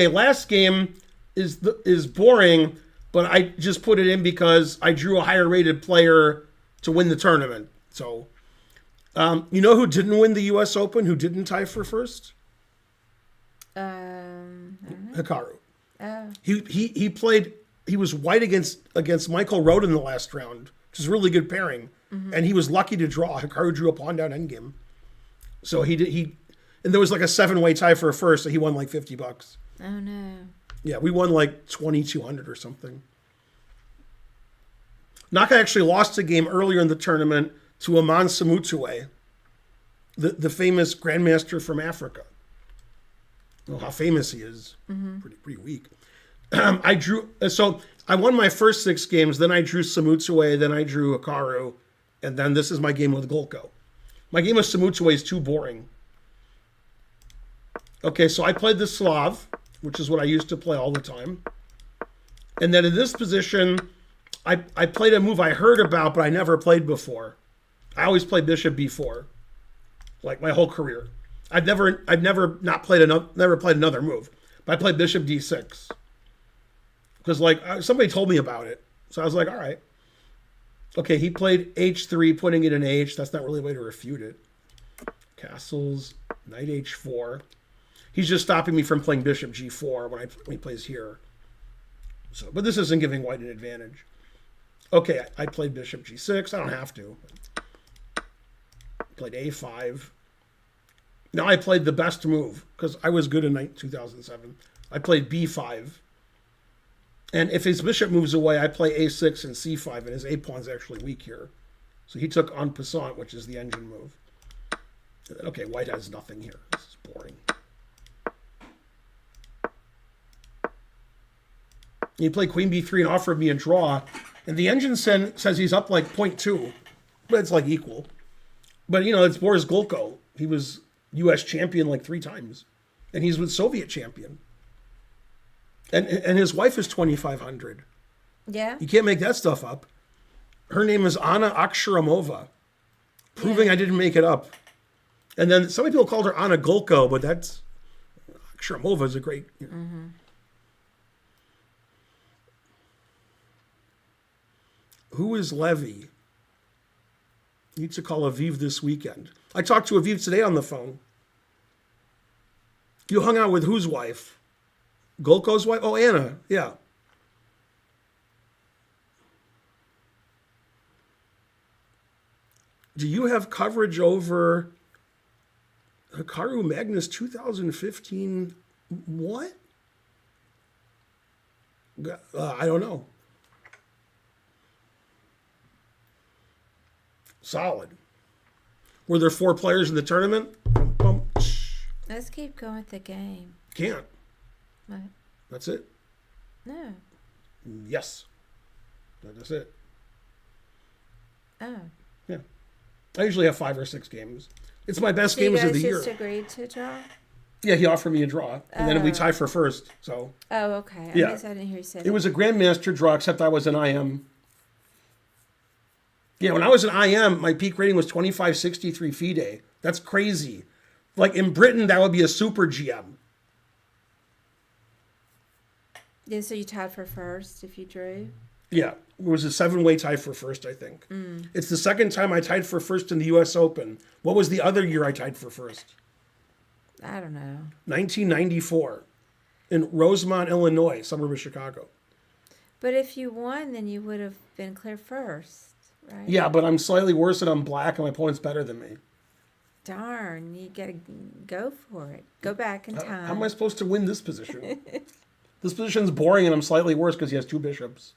last game is boring, but I just put it in because I drew a higher rated player to win the tournament. So, you know who didn't win the U.S. Open? Who didn't tie for first? I don't know. Hikaru. Oh. He played. He was white against Michael Rode in the last round, which is a really good pairing, and he was lucky to draw. Hikaru drew a pawn down endgame, so and there was like a 7-way tie for a first, so he won like $50. Oh no. Yeah, we won like 2,200 or something. Naka actually lost a game earlier in the tournament to Aman Samutue, the famous grandmaster from Africa. Well, how famous he is. Pretty weak. I won my first 6 games, then I drew Samutue, then I drew Hikaru, and then this is my game with Gulko. My game with Samutue is too boring. Okay, so I played the Slav, which is what I used to play all the time. And then in this position, I played a move I heard about, but I never played before. I always play Bishop B4, like my whole career. I've never played another move, but I played Bishop D6 because somebody told me about it, so I was like, all right. Okay, he played H3, putting it in H. That's not really a way to refute it. Castles, Knight H4. He's just stopping me from playing Bishop G4 when he plays here. So, but this isn't giving White an advantage. Okay, I played Bishop G6. I don't have to. Played A5. Now I played the best move because I was good in 2007. I played B5. And if his bishop moves away, I play A6 and C5, and his A pawn's actually weak here. So he took en passant, which is the engine move. Okay, White has nothing here. This is boring. He played Queen B3 and offered me a draw, and the engine says he's up like 0.2, but it's like equal. But it's Boris Gulko. He was U.S. champion like 3 times, and he's with Soviet champion. And his wife is 2,500. Yeah. You can't make that stuff up. Her name is Anna Aksharamova, proving I didn't make it up. And then some people called her Anna Gulko, but Aksharamova is a great. Who is Levy? Need to call Aviv this weekend. I talked to Aviv today on the phone. You hung out with whose wife? Gulko's wife? Oh, Anna. Yeah. Do you have coverage over Hikaru Magnus 2015? What? I don't know. Solid. Were there 4 players in the tournament? Let's keep going with the game. Can't. What? That's it? No. Yes. That's it. Oh. Yeah. I usually have 5 or 6 games. It's my best games of the year. You guys just agreed to draw? Yeah, he offered me a draw, and then we tie for first. So. Oh, okay. Yeah. I guess I didn't hear you say that. It was a grandmaster draw, except I was an IM. Yeah, when I was an IM, my peak rating was 2563 FIDE. That's crazy. Like in Britain, that would be a super GM. Yeah, so you tied for first if you drew? Yeah, it was a 7-way tie for first, I think. It's the second time I tied for first in the U.S. Open. What was the other year I tied for first? I don't know. 1994 in Rosemont, Illinois, suburb of Chicago. But if you won, then you would have been clear first, right? Yeah, but I'm slightly worse and I'm black and my opponent's better than me. Darn, you got to go for it. Go back in time. How am I supposed to win this position? This position's boring and I'm slightly worse because he has 2 bishops.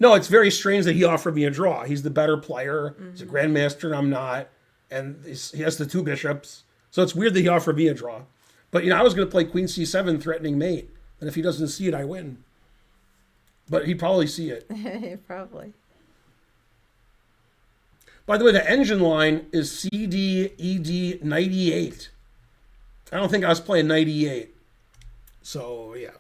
No, it's very strange that he offered me a draw. He's the better player. He's a grandmaster and I'm not. And he has the 2 bishops. So it's weird that he offered me a draw. But, I was going to play Queen C7 threatening mate. And if he doesn't see it, I win. But he'd probably see it. Probably. By the way, the engine line is CD, ED, 98. I don't think I was playing 98. So, yeah.